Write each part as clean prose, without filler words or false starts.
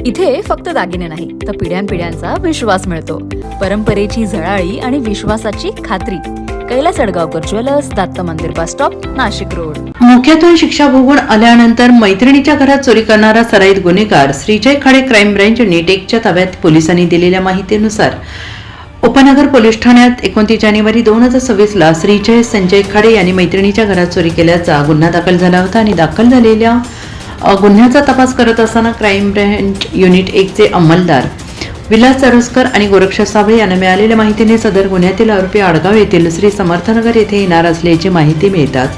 इथे फक्त दागिने नाही तर पिढ्यानपिढ्यांचा विश्वास मिळतो. परंपरेची झळाळी आणि विश्वासाची खात्री. कैलास अडगावकर ज्वेलर्स, दत्त मंदिर बस स्टॉप, नाशिक रोड. मोक्यातून शिक्षा भोगून आल्यानंतर मैत्रिणीच्या घरात चोरी करणारा सराईत गुन्हेगार Shrijay Khade crime branch unit 1 च्या ताब्यात. पोलिसांनी दिलेल्या माहितीनुसार उपनगर पोलीस ठाण्यात 29 जानेवारी 2026 ला श्रीजय संजय खाडे यांनी मैत्रिणीच्या घरात चोरी केल्याचा गुन्हा दाखल झाला होता आणि दाखल झालेल्या गुन्ह्याचा तपास करत असताना क्राईम ब्रँच युनिट 1 चे अंमलदार विलास चरोस्कर आणि गोरक्ष साबळे यांना मिळालेल्या माहितीने सदर गुन्ह्यातील आरोपी आडगाव येथील श्री समर्थनगर येथे येणार असल्याची माहिती मिळताच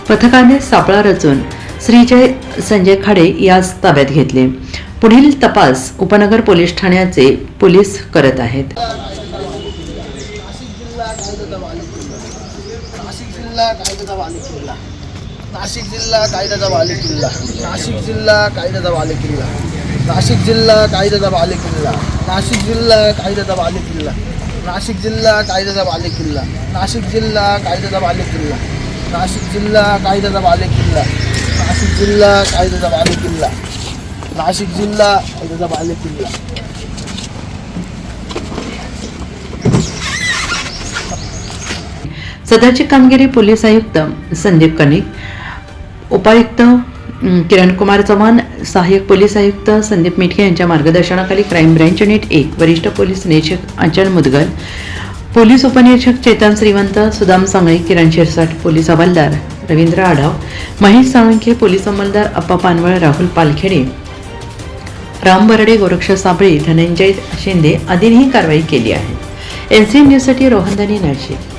पथकाने सापळा रचून श्रीजय संजय खाडे यास ताब्यात घेतले. पुढील तपास उपनगर पोलीस ठाण्याचे पोलीस करत आहेत. नाशिक जिल्हा कायद्याचा बालेकिल्ला. नाशिक जिल्हा कायद्याचा बालेकिल्ला. नाशिक जिल्हा कायद्याचा बालेकिल्ला. नाशिक जिल्हा कायद्याचा बालेकिल्ला. नाशिक जिल्हा कायद्याचा बालेकिल्ला. नाशिक जिल्हा कायद्याचा बालेकिल्ला. नाशिक जिल्हा कायद्याचा बालेकिल्ला. नाशिक जिल्हा कायद्याचा बालेकिल्ला. नाशिक जिल्हा कायद्याचा बालेकिल्ला. सदरची कामगिरी पोलीस आयुक्त संदीप कनिक, उपायुक्त किरण कुमार चव्हाण, सहाय्यक पोलीस आयुक्त संदीप मिटके यांच्या मार्गदर्शनाखाली क्राईम ब्रँच युनिट 1, वरिष्ठ पोलीस निरीक्षक अंचल मुदगल, पोलीस उपनिरीक्षक चेतन श्रीवंत, सुदाम सांगळे, किरण शिरसाट, पोलीस हवालदार रवींद्र आढाव, महेश साळुंखे, पोलीस अंमलदार अप्पा पानवळ, राहुल पालखेडे, राम बर्डे, गोरक्ष साबळे, धनंजय शिंदे आदींनी कारवाई केली आहे. NCN न्यूजसाठी रोहन दानी, नाशिक.